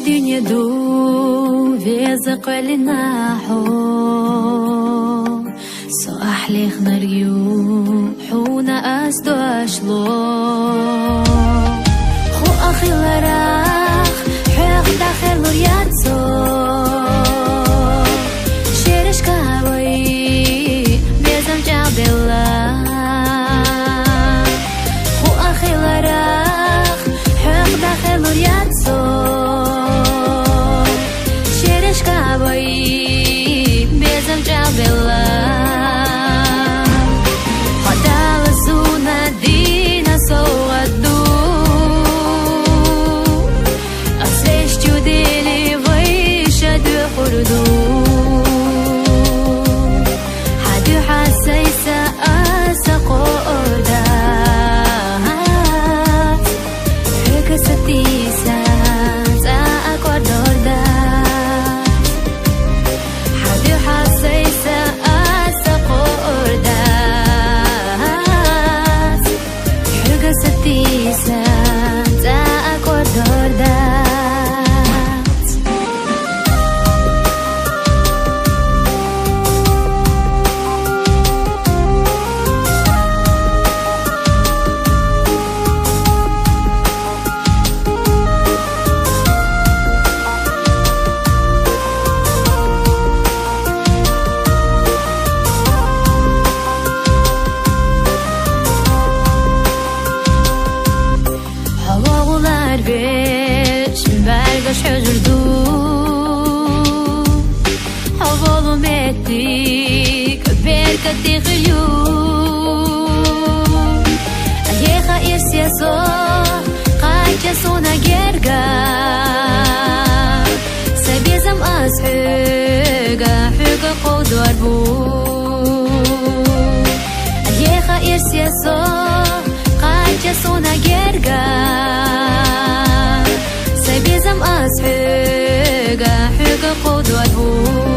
الدنيا دو فيزق لناحو سو أحلي خنريو حونا أسدو أشلو خو أخي لراخ حيق داخل ورياتسو شيرش كهوي بيزم جابلا خو أخي لراخ حيق داخل ورياتسو شيرش كهوي بيزم جابلا شجردو حوالم ettik berkati khyu ayeha irsiaso qaja sona gerga sabizam ashuga huga qodwar bu ayeha irsiaso qaja sona gerga بيزم أسحق حق قدوة